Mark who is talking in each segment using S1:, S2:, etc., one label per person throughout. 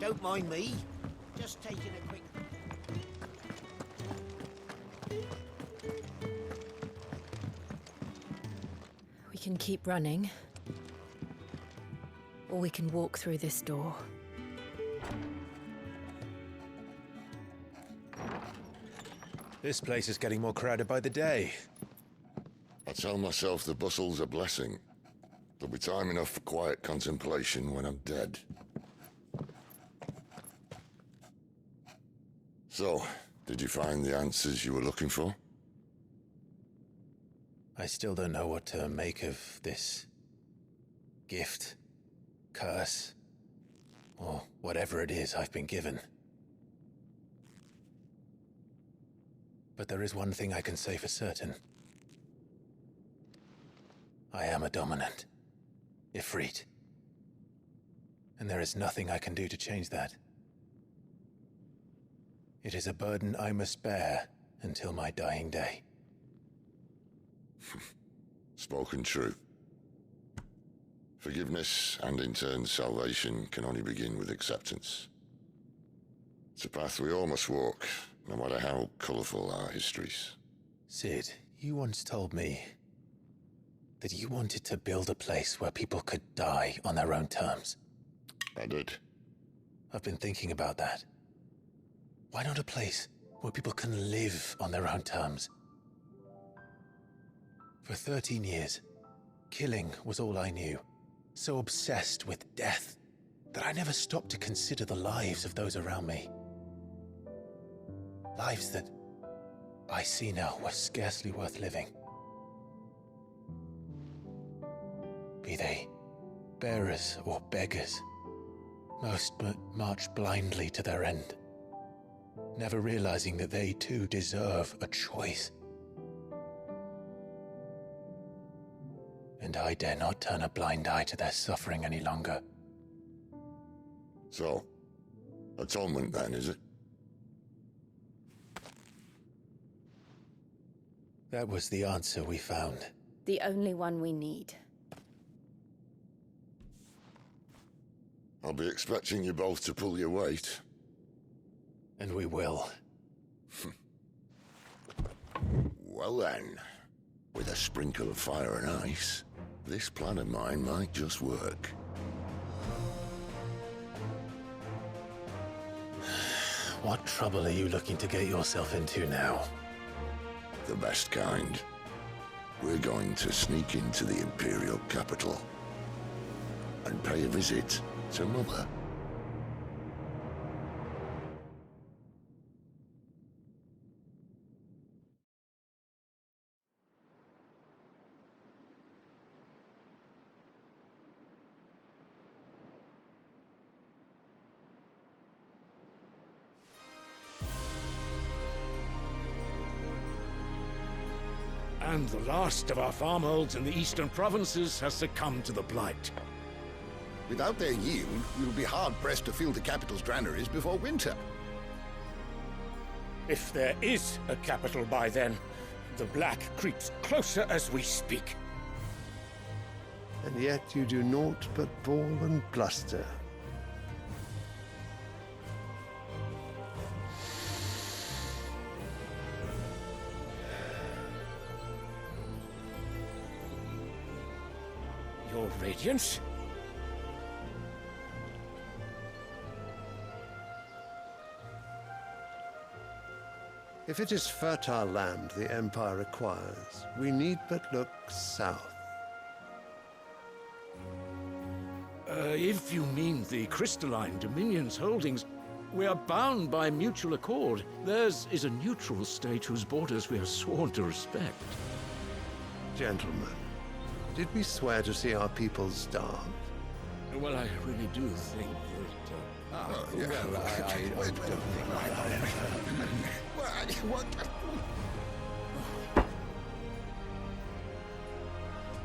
S1: Don't mind me. Just taking a quick...
S2: We can keep running. Or we can walk through this door.
S3: This place is getting more crowded by the day.
S4: I tell myself the bustle's a blessing. There'll be time enough for quiet contemplation when I'm dead. So, did you find the answers you were looking for?
S3: I still don't know what to make of this gift, curse, or whatever it is I've been given. But there is one thing I can say for certain. I am a dominant, Ifrit. And there is nothing I can do to change that. It is a burden I must bear until my dying day.
S4: Spoken true. Forgiveness and in turn salvation can only begin with acceptance. It's a path we all must walk, no matter how colourful our histories.
S3: Sid, you once told me that you wanted to build a place where people could die on their own terms.
S4: I did.
S3: I've been thinking about that. Why not a place where people can live on their own terms? For 13 years, killing was all I knew. So obsessed with death that I never stopped to consider the lives of those around me. Lives that I see now were scarcely worth living. Be they bearers or beggars, most march blindly to their end, never realizing that they too deserve a choice. And I dare not turn a blind eye to their suffering any longer.
S4: So, atonement then, is it?
S3: That was the answer we found.
S2: The only one we need.
S4: I'll be expecting you both to pull your weight.
S3: And we will.
S4: Well then, with a sprinkle of fire and ice, this plan of mine might just work.
S3: What trouble are you looking to get yourself into now?
S4: The best kind. We're going to sneak into the Imperial capital and pay a visit to Mother.
S5: And the last of our farmholds in the eastern provinces has succumbed to the blight.
S6: Without their yield, we will be hard-pressed to fill the capital's granaries before winter.
S5: If there is a capital by then, the black creeps closer as we speak.
S7: And yet you do naught but bawl and bluster.
S5: Your Radiance?
S7: If it is fertile land the Empire requires, we need but look south.
S5: If you mean the crystalline Dominion's holdings, we are bound by mutual accord. Theirs is a neutral state whose borders we are sworn to respect.
S7: Gentlemen, did we swear to see our people starve?
S5: Well, I really do think that...
S6: I don't think what?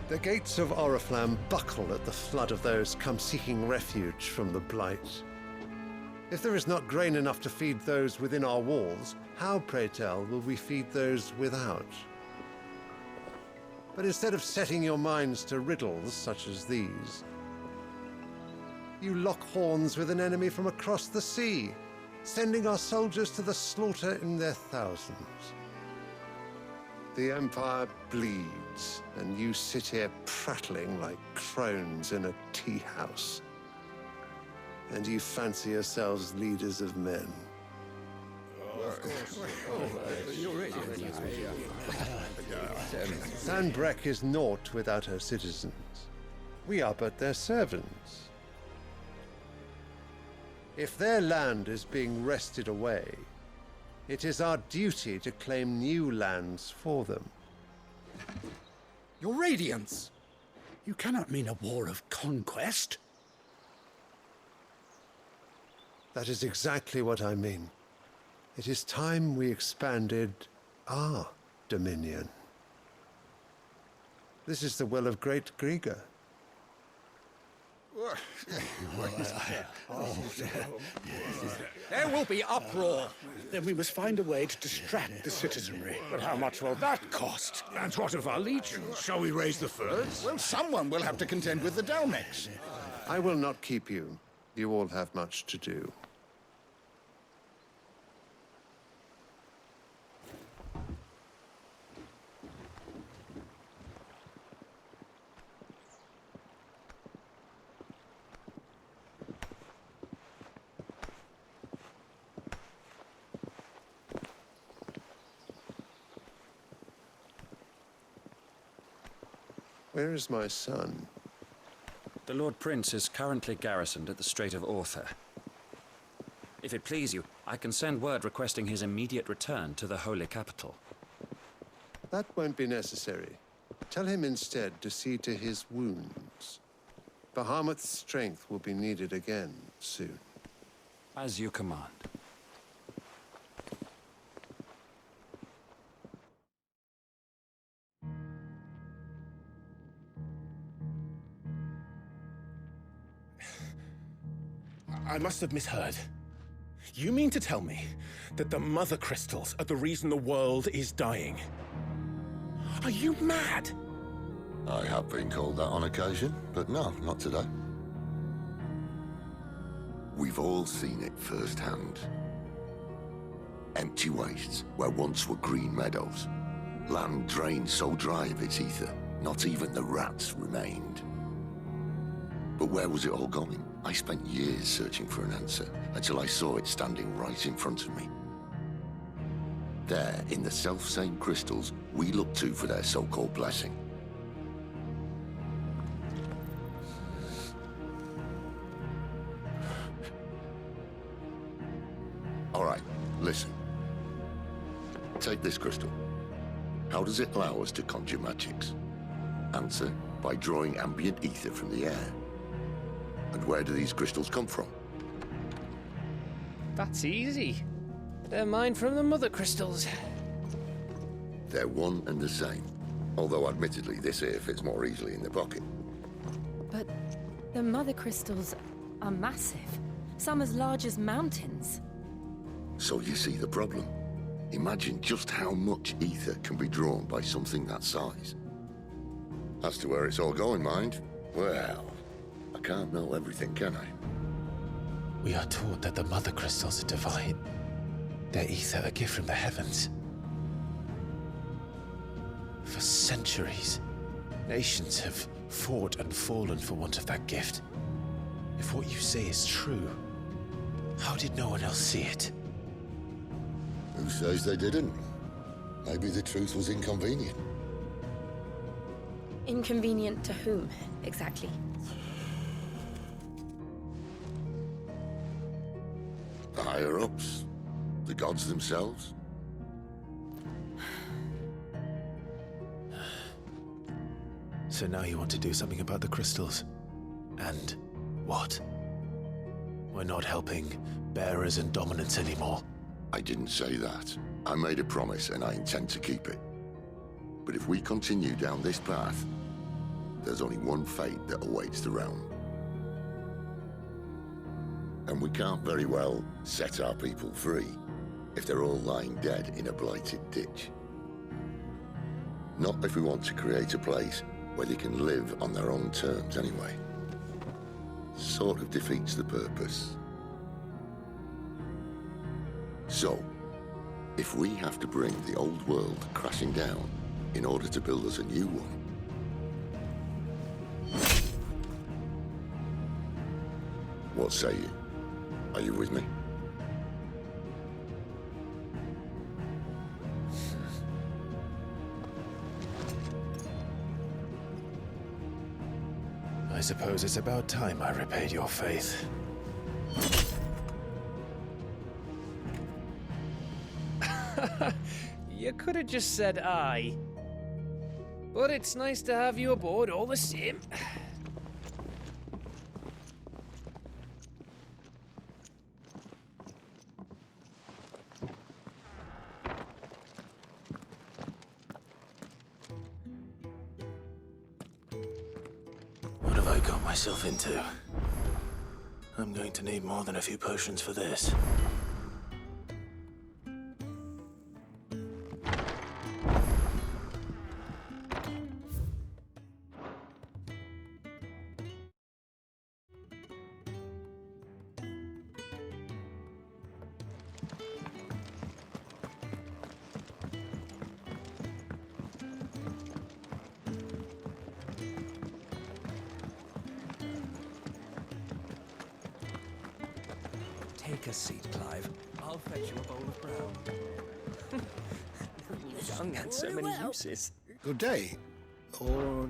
S7: The gates of Oriflamme buckle at the flood of those come seeking refuge from the blight. If there is not grain enough to feed those within our walls, how, pray tell, will we feed those without? But instead of setting your minds to riddles such as these, You lock horns with an enemy from across the sea, sending our soldiers to the slaughter in their thousands. The Empire bleeds, and you sit here prattling like crones in a tea house. And you fancy yourselves leaders of men. Sanbreque is naught without her citizens. We are but their servants. If their land is being wrested away, it is our duty to claim new lands for them.
S8: Your Radiance! You cannot mean a war of conquest.
S7: That is exactly what I mean. It is time we expanded our dominion. This is the will of great Grieger.
S8: There will be uproar. Then we must find a way to distract the citizenry. But how much will that cost?
S5: And what of our legions? Shall we raise the furs?
S6: Well, someone will have to contend with the Dalmex.
S7: I will not keep you. You all have much to do. Where is my son?
S9: The Lord Prince is currently garrisoned at the Strait of Arthur. If it please you, I can send word requesting his immediate return to the Holy Capital.
S7: That won't be necessary. Tell him instead to see to his wounds. Bahamut's strength will be needed again soon.
S9: As you command.
S10: I must have misheard. You mean to tell me that the mother crystals are the reason the world is dying? Are you mad?
S4: I have been called that on occasion, but no, not today. We've all seen it firsthand. Empty wastes where once were green meadows. Land drained so dry of its ether, not even the rats remained. But where was it all going? I spent years searching for an answer, until I saw it standing right in front of me. There, in the self-same crystals we look to for their so-called blessing. All right, listen. Take this crystal. How does it allow us to conjure magics? Answer, by drawing ambient ether from the air. And where do these crystals come from?
S11: That's easy. They're mined from the mother crystals.
S4: They're one and the same. Although admittedly this here fits more easily in the pocket.
S2: But the mother crystals are massive. Some as large as mountains.
S4: So you see the problem. Imagine just how much ether can be drawn by something that size. As to where it's all going, mind, well, I can't know everything, can I?
S3: We are taught that the mother crystals are divine. Their ether a gift from the heavens. For centuries, nations have fought and fallen for want of that gift. If what you say is true, how did no one else see it?
S4: Who says they didn't? Maybe the truth was inconvenient.
S2: Inconvenient to whom, exactly?
S4: The higher-ups? The gods themselves?
S3: So now you want to do something about the crystals? And what? We're not helping bearers and dominants anymore.
S4: I didn't say that. I made a promise and I intend to keep it. But if we continue down this path, there's only one fate that awaits the realm. And we can't very well set our people free if they're all lying dead in a blighted ditch. Not if we want to create a place where they can live on their own terms anyway. sort of defeats the purpose. So, if we have to bring the old world crashing down in order to build us a new one, what say you? Are you with me?
S3: I suppose it's about time I repaid your faith.
S11: You could have just said aye. But it's nice to have you aboard all the same.
S3: What have I got myself into? I'm going to need more than a few potions for this.
S11: Take a seat, Clive. I'll fetch you a bowl of brown. Young and so many uses.
S6: Good day. Or...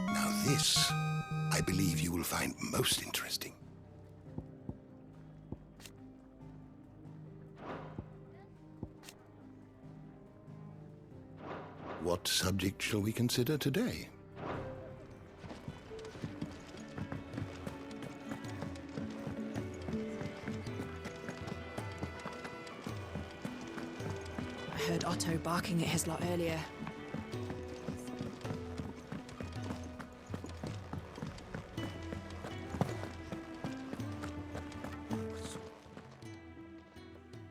S6: Now this, I believe you will find most interesting. What subject shall we consider today?
S12: I heard Otto barking at his lot earlier.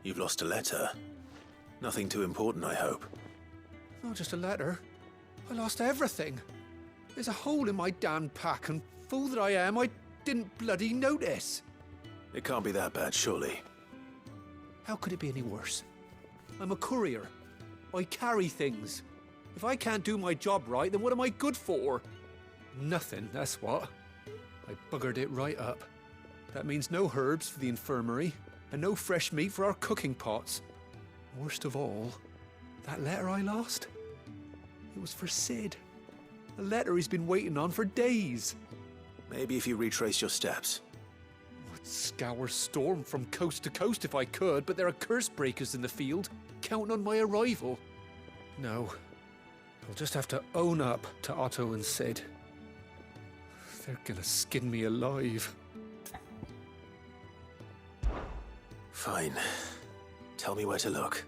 S3: You've lost a letter. Nothing too important, I hope.
S8: Not just a letter. I lost everything. There's a hole in my damn pack, and fool that I am, I didn't bloody notice.
S3: It can't be that bad, surely.
S8: How could it be any worse? I'm a courier. I carry things. If I can't do my job right, then what am I good for? Nothing, that's what. I buggered it right up. That means no herbs for the infirmary, and no fresh meat for our cooking pots. Worst of all, that letter I lost? It was for Sid. A letter he's been waiting on for days.
S3: Maybe if you retrace your steps.
S8: I'd scour Storm from coast to coast if I could, but there are curse breakers in the field, counting on my arrival. No. I'll just have to own up to Otto and Sid. They're gonna skin me alive.
S3: Fine. Tell me where to look.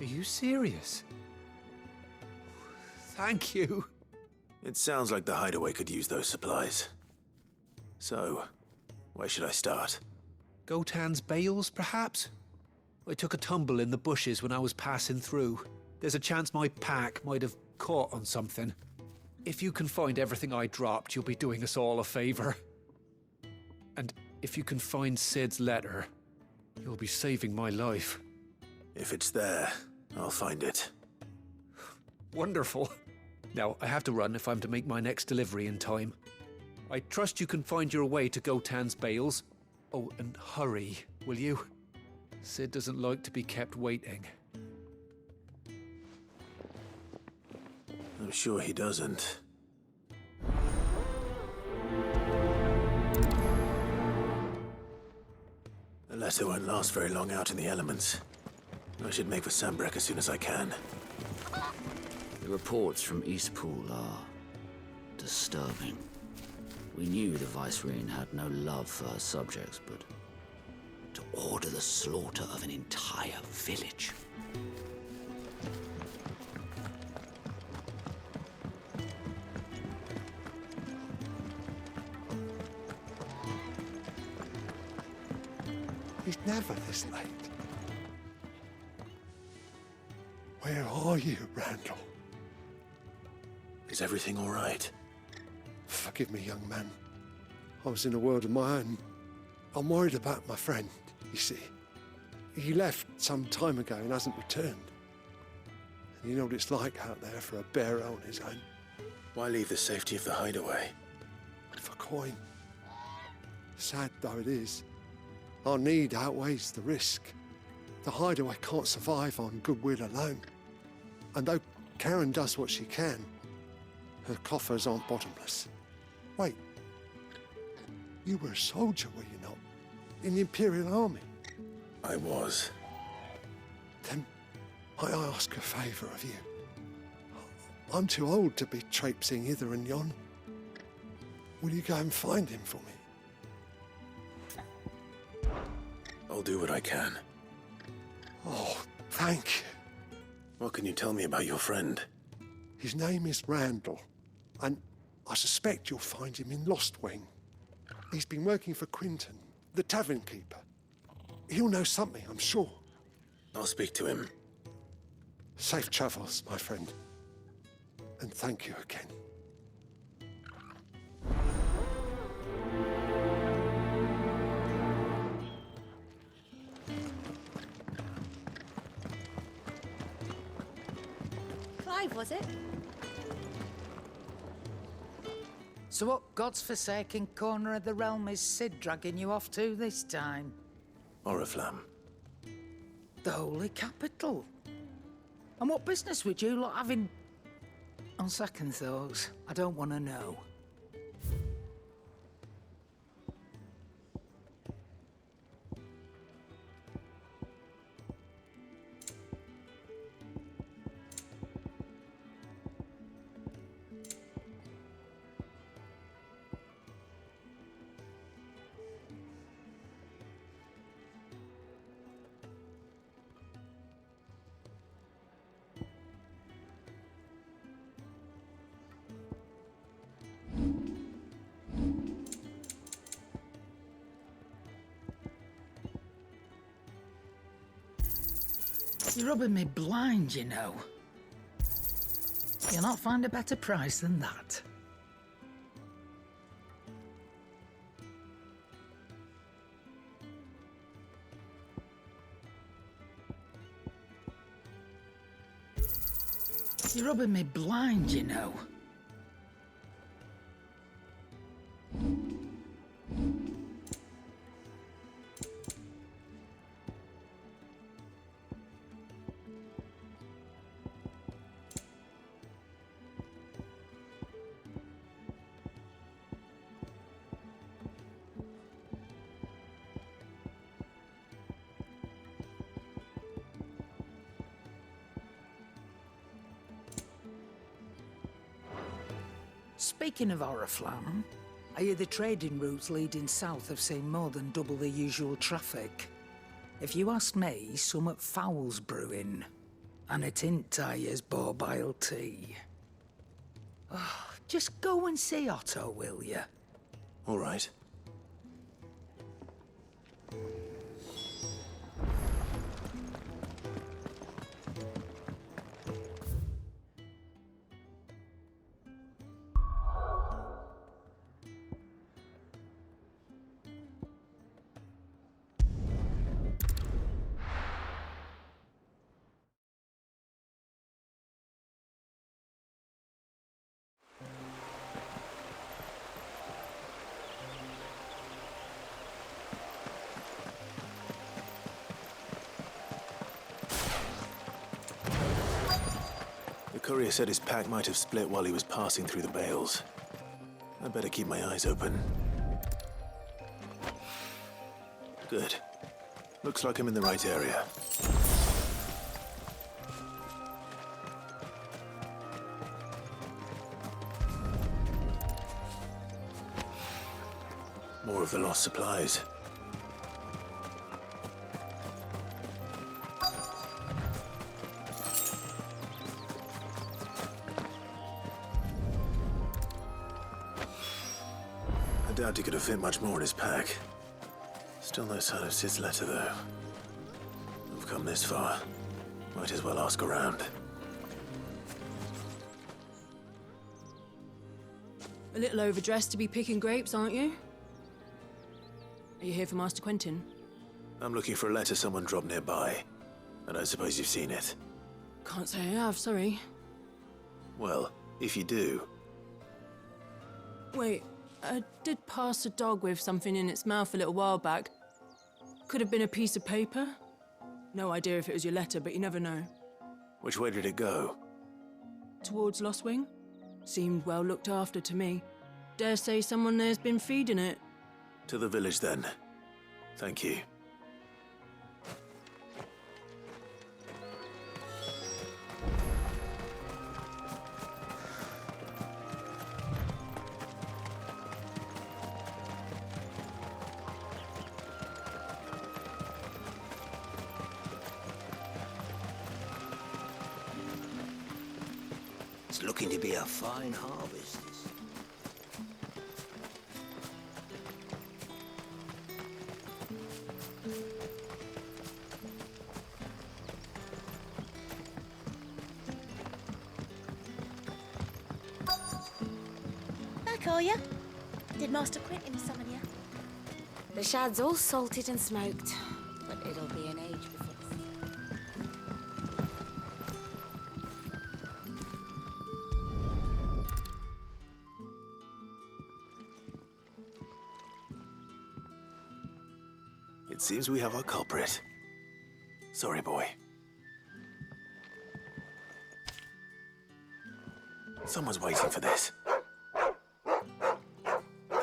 S8: Are you serious? Thank you.
S3: It sounds like the hideaway could use those supplies. So, where should I start?
S8: Gotan's bales, perhaps? I took a tumble in the bushes when I was passing through. There's a chance my pack might have caught on something. If you can find everything I dropped, you'll be doing us all a favor. And if you can find Sid's letter, you'll be saving my life.
S3: If it's there, I'll find it.
S8: Wonderful. Now, I have to run if I'm to make my next delivery in time. I trust you can find your way to Gotan's bales. Oh, and hurry, will you? Sid doesn't like to be kept waiting.
S3: I'm sure he doesn't. The letter won't last very long out in the elements. I should make for Sambrek as soon as I can.
S13: The reports from Eastpool are disturbing. We knew the Vicereine had no love for her subjects, but to order the slaughter of an entire village.
S7: He's never this late. Where are you, Randall?
S3: Is everything all right?
S7: Forgive me, young man. I was in a world of my own. I'm worried about my friend, you see. He left some time ago and hasn't returned. And you know what it's like out there for a bearer on his own.
S3: Why leave the safety of the hideaway?
S7: For coin. Sad though it is, our need outweighs the risk. The hideaway can't survive on goodwill alone. And though Karen does what she can, her coffers aren't bottomless. Wait, you were a soldier, were you not? In the Imperial Army?
S3: I was.
S7: Then might I ask a favour of you? I'm too old to be traipsing hither and yon. Will you go and find him for me?
S3: I'll do what I can.
S7: Oh, thank you.
S3: What can you tell me about your friend?
S7: His name is Randall, and I suspect you'll find him in Lost Wing. He's been working for Quinton, the tavern keeper. He'll know something, I'm sure.
S3: I'll speak to him.
S7: Safe travels, my friend. And thank you again.
S14: Clive, was it?
S15: So what God's forsaken corner of the realm is Sid dragging you off to this time?
S3: Oriflamme.
S15: The holy capital. And what business would you lot have in... On second thoughts, I don't want to know. You're rubbing me blind, you know. You'll not find a better price than that. You're rubbing me blind, you know. Speaking of Oriflamme, I hear the trading routes leading south have seen more than double the usual traffic. If you ask me, summat foul's brewing. And it ain't Tyre's borbile tea. Oh, just go and see Otto, will you?
S3: All right. The courier said his pack might have split while he was passing through the bales. I'd better keep my eyes open. Good. Looks like I'm in the right area. More of the lost supplies. I doubt he could have fit much more in his pack. Still no sign of Sid's letter, though. I've come this far. Might as well ask around.
S2: A little overdressed to be picking grapes, aren't you? Are you here for Master Quentin?
S3: I'm looking for a letter someone dropped nearby. I don't suppose you've seen it.
S2: Can't say I have, sorry.
S3: Well, if you do...
S2: Wait, I did pass a dog with something in its mouth a little while back. Could have been a piece of paper. No idea if it was your letter, but you never know.
S3: Which way did it go?
S2: Towards Lostwing? Seemed well looked after to me. Dare say someone there's been feeding it.
S3: To the village, then. Thank you.
S1: It's looking to be a fine harvest.
S14: Back, are ya? Did Master Quentin summon ya? The shad's all salted and smoked, but it'll be an age before.
S3: It seems we have our culprit. Sorry, boy. Someone's waiting for this.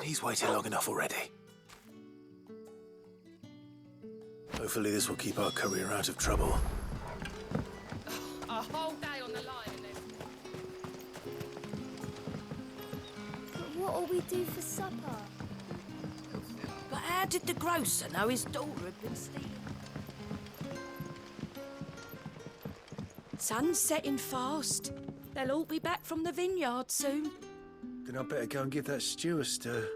S3: He's waited long enough already. Hopefully this will keep our career out of trouble.
S16: A whole day on the line and then...
S14: But what'll we do for supper?
S15: But how did the grocer know his daughter had been stealing? Sun's setting fast. They'll all be back from the vineyard soon.
S11: Then I better go and give that stew a stir.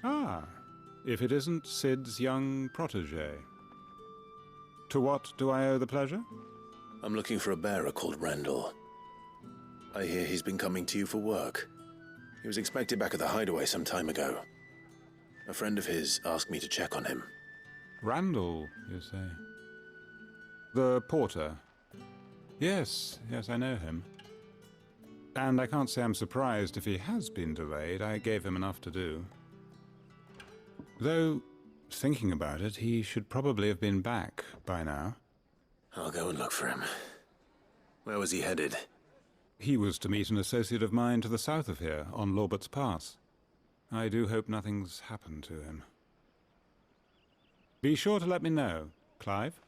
S17: Ah, if it isn't Sid's young protege. To what do I owe the pleasure?
S3: I'm looking for a bearer called Randall. I hear he's been coming to you for work. He was expected back at the hideaway some time ago. A friend of his asked me to check on him.
S17: Randall, you say? The porter? Yes, I know him. And I can't say I'm surprised if he has been delayed. I gave him enough to do. Though, thinking about it, he should probably have been back by now.
S3: I'll go and look for him. Where was he headed?
S17: He was to meet an associate of mine to the south of here, on Lorbert's Pass. I do hope nothing's happened to him. Be sure to let me know, Clive.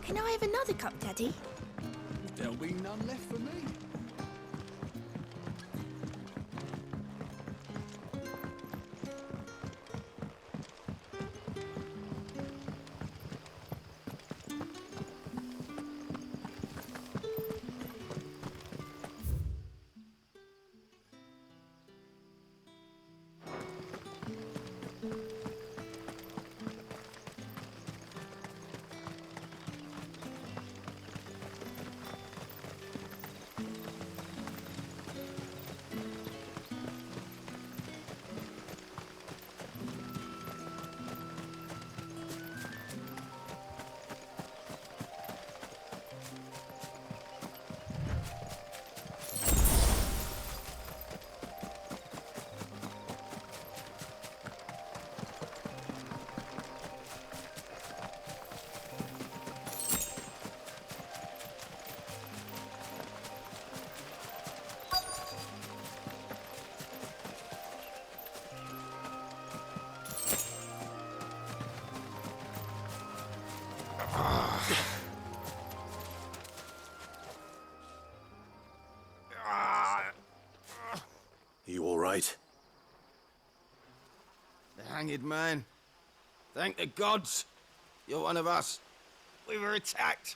S14: Can I have another cup, Daddy?
S8: There'll be none left for me.
S11: hanged man. Thank the gods. You're one of us. We were attacked.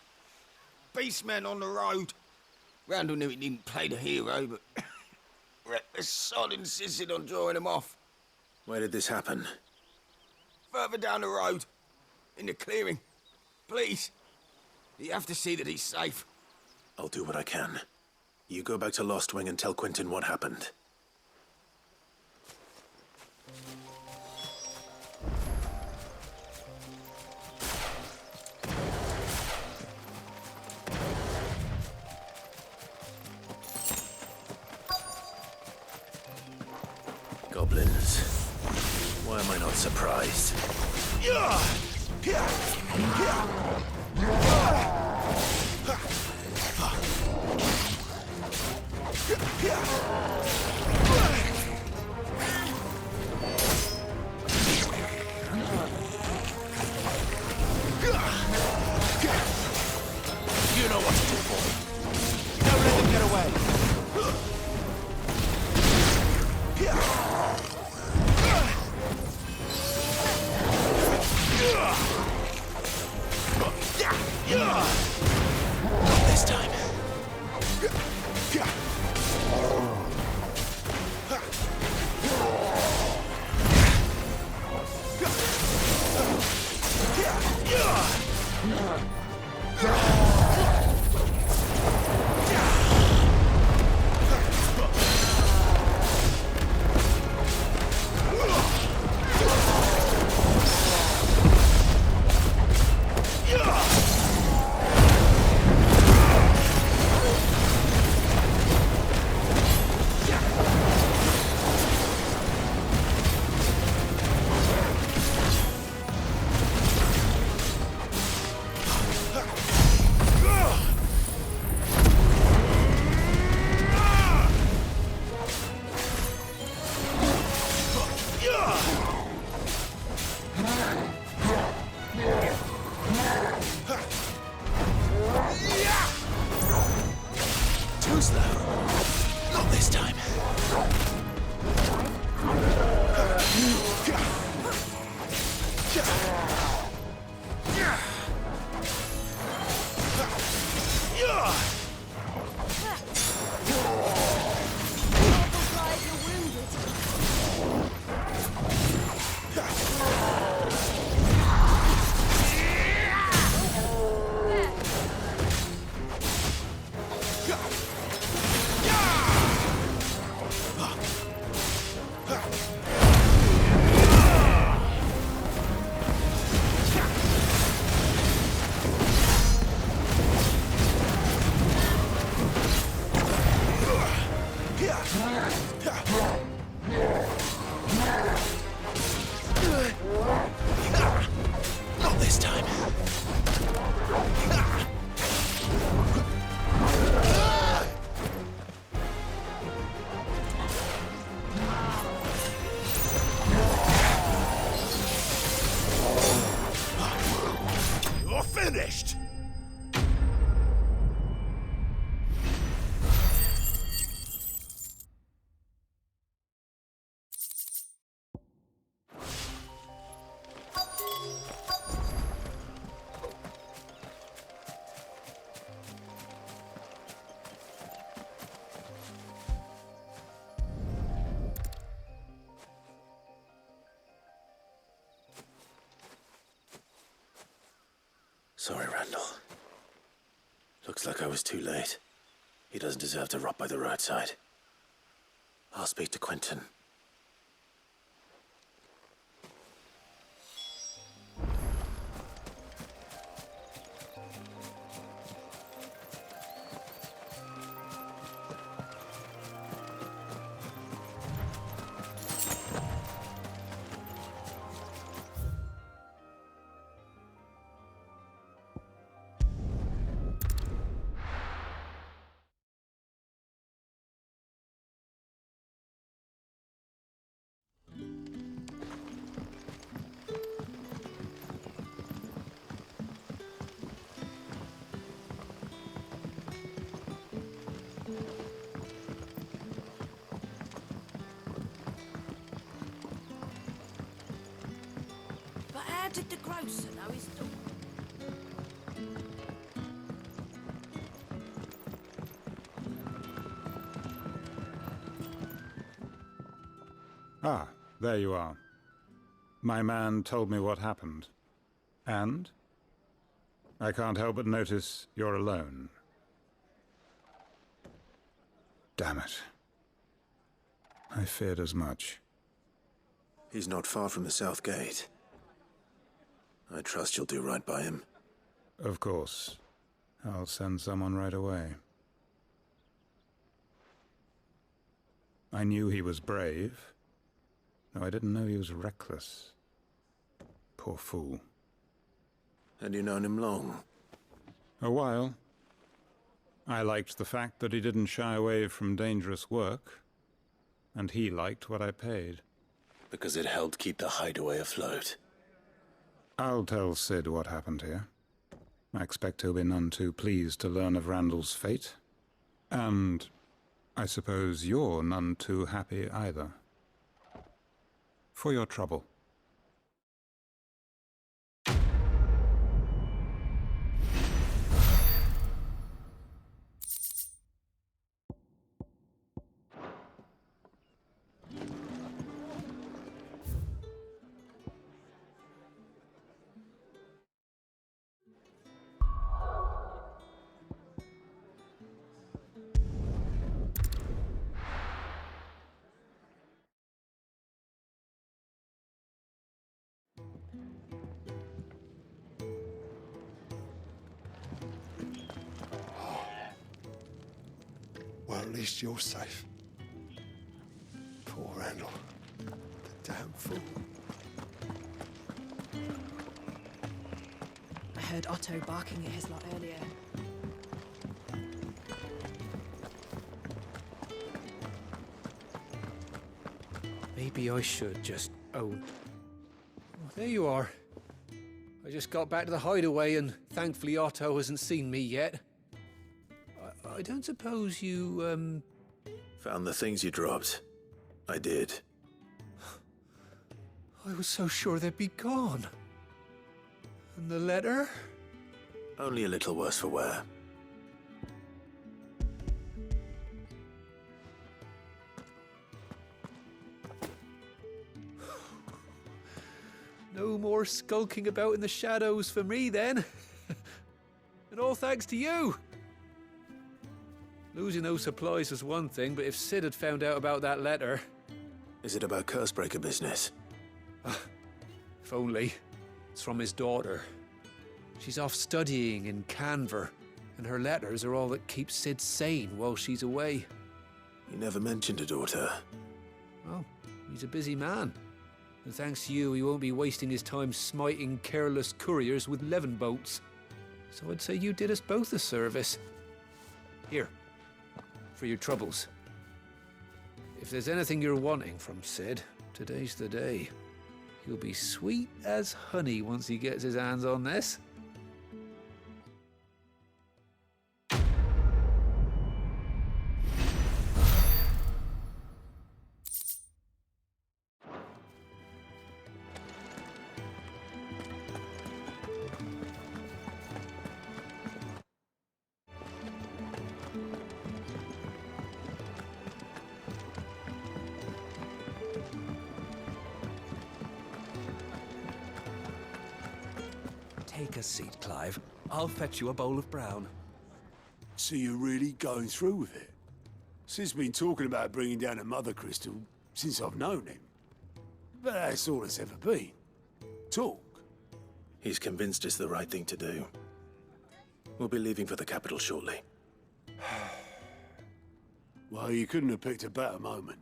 S11: Beastmen on the road. Randall knew he didn't play the hero, but reckless sod insisted on drawing him off.
S10: Where did this happen?
S11: Further down the road. In the clearing. Please. You have to see that he's safe.
S10: I'll do what I can. You go back to Lost Wing and tell Quentin what happened. Goblins. Why am I not surprised?
S11: You know what to do, boy. Don't let them get away.
S10: Not this time. Too slow. Not this time. Not this time. You're finished! Sorry, Randall. Looks like I was too late. He doesn't deserve to rot by the roadside. I'll speak to Quentin.
S13: How did the grocer know his daughter?
S17: Ah, there you are. My man told me what happened. And? I can't help but notice you're alone. Damn it. I feared as much.
S3: He's not far from the South Gate. I trust you'll do right by him.
S17: Of course. I'll send someone right away. I knew he was brave, though I didn't know he was reckless. Poor fool.
S3: Had you known him long?
S17: A while. I liked the fact that he didn't shy away from dangerous work, and he liked what I paid.
S3: Because it helped keep the hideaway afloat.
S17: I'll tell Sid what happened here. I expect he'll be none too pleased to learn of Randall's fate. And I suppose you're none too happy either. For your trouble.
S7: Well, at least you're safe. Poor Randall. The damn fool.
S12: I heard Otto barking at his lot earlier.
S8: Maybe I should just own. Oh, there you are. I just got back to the hideaway and thankfully Otto hasn't seen me yet. I don't suppose you,
S3: Found the things you dropped. I did.
S8: I was so sure they'd be gone. And the letter?
S3: Only a little worse for wear.
S8: No more skulking about in the shadows for me, then. And all thanks to you. Losing those supplies was one thing, but if Sid had found out about that letter...
S3: Is it about Cursebreaker business?
S8: If only. It's from his daughter. She's off studying in Canver, and her letters are all that keep Sid sane while she's away.
S3: He never mentioned a daughter.
S8: Well, he's a busy man. And thanks to you, he won't be wasting his time smiting careless couriers with levin bolts. So I'd say you did us both a service. Here, for your troubles. If there's anything you're wanting from Sid, today's the day. He'll be sweet as honey once he gets his hands on this.
S18: Take a seat, Clive. I'll fetch you a bowl of brown.
S19: So you're really going through with it? Sid's been talking about bringing down a mother crystal since I've known him. But that's all it's ever been. Talk.
S3: He's convinced it's the right thing to do. We'll be leaving for the capital shortly.
S19: Well, you couldn't have picked a better moment.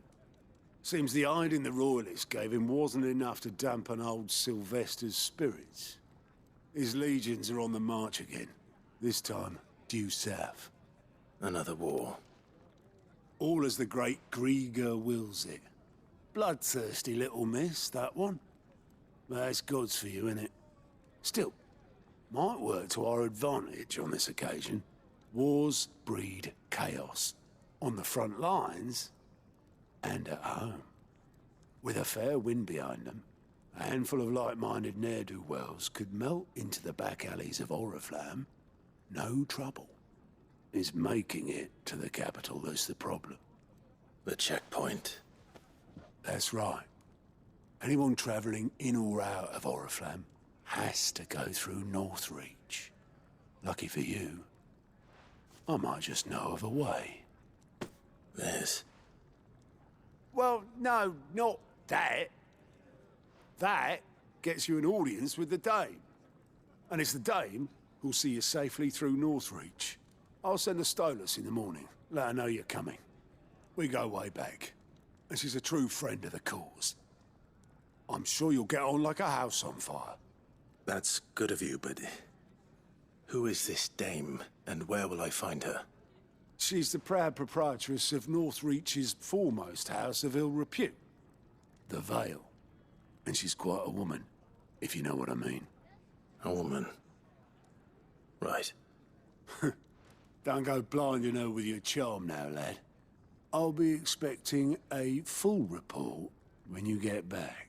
S19: Seems the hiding the Royalists gave him wasn't enough to dampen old Sylvester's spirits. His legions are on the march again, this time due south.
S3: Another war.
S19: All as the great Grieger wills it. Bloodthirsty little miss, that one. But that's God's for you, innit? Still, might work to our advantage on this occasion. Wars breed chaos. On the front lines, and at home. With a fair wind behind them, A handful of like-minded ne'er-do-wells could melt into the back alleys of Oriflamme. No trouble. It's making it to the capital that's the problem.
S3: The checkpoint.
S19: That's right. Anyone travelling in or out of Oriflamme has to go through Northreach. Lucky for you, I might just know of a way.
S3: This?
S19: Well, no, not that. That gets you an audience with the Dame. And it's the Dame who'll see you safely through Northreach. I'll send the Stolas in the morning. Let her know you're coming. We go way back. And she's a true friend of the cause. I'm sure you'll get on like a house on fire.
S3: That's good of you, but who is this dame, and where will I find her?
S19: She's the proud proprietress of Northreach's foremost house of ill repute, the Vale. And she's quite a woman, if you know what I mean.
S3: A woman? Right.
S19: Don't go blinding her with your charm now, lad. I'll be expecting a full report when you get back.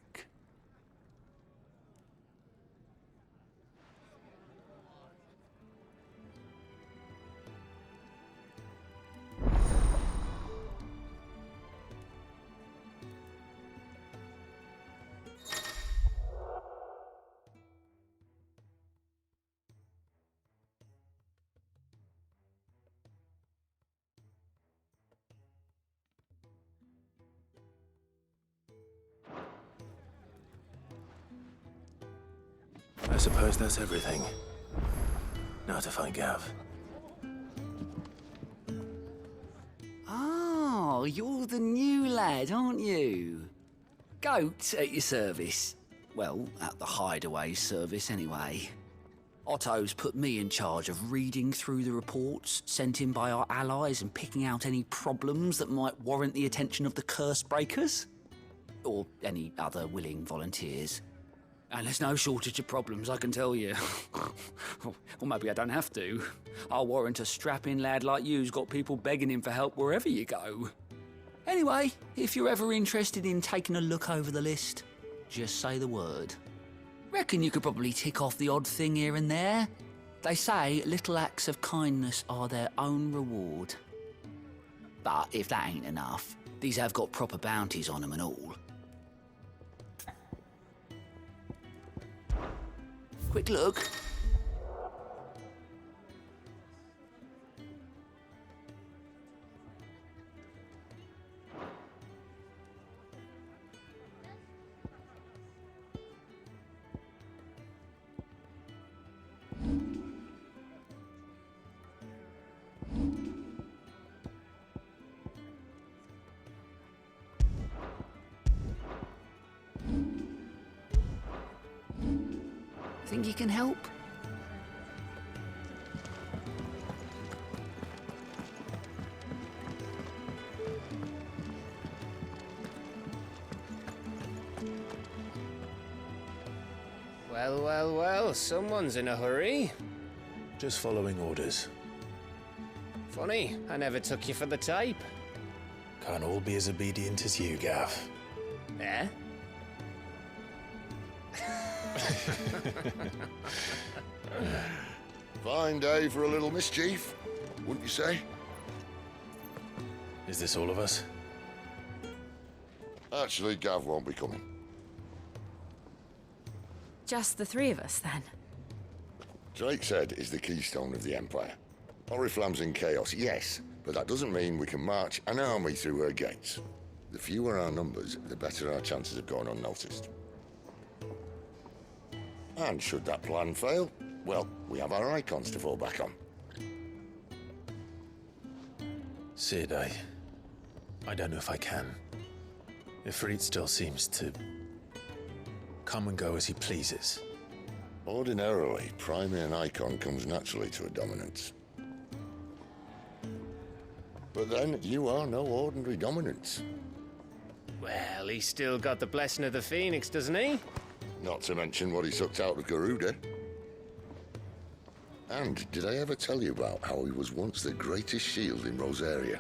S3: I suppose that's everything. Now to find Gav.
S13: Oh, you're the new lad, aren't you? Goat at your service. Well, at the hideaway service, anyway. Otto's put me in charge of reading through the reports sent in by our allies and picking out any problems that might warrant the attention of the curse breakers. Or any other willing volunteers. And there's no shortage of problems, I can tell you. Or maybe I don't have to. I'll warrant a strapping lad like you's got people begging him for help wherever you go. Anyway, if you're ever interested in taking a look over the list, just say the word. Reckon you could probably tick off the odd thing here and there. They say little acts of kindness are their own reward. But if that ain't enough, these have got proper bounties on them and all. Quick look. Think you can help?
S20: Well, well, well, someone's in a hurry.
S3: Just following orders.
S20: Funny, I never took you for the type.
S3: Can't all be as obedient as you, Gav.
S20: Eh?
S4: Fine day for a little mischief, wouldn't you say?
S3: Is this all of us?
S4: Actually, Gav won't be coming.
S14: Just the three of us, then?
S4: Drake's Head is the keystone of the Empire. Oriflamme's in chaos, yes, but that doesn't mean we can march an army through her gates. The fewer our numbers, the better our chances of going unnoticed. And should that plan fail, well, we have our icons to fall back on.
S3: Sid, I don't know if I can. Ifrit still seems to come and go as he pleases.
S4: Ordinarily, priming an icon comes naturally to a dominance. But then, you are no ordinary dominance.
S20: Well, he's still got the blessing of the Phoenix, doesn't he?
S4: Not to mention what he sucked out of Garuda. And did I ever tell you about how he was once the greatest shield in Rosaria?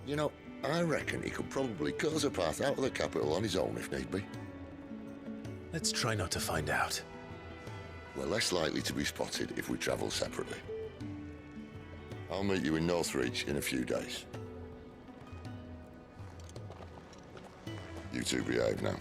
S4: You know, I reckon he could probably cause a path out of the capital on his own if need be.
S3: Let's try not to find out.
S4: We're less likely to be spotted if we travel separately. I'll meet you in Northreach in a few days. You two behave now.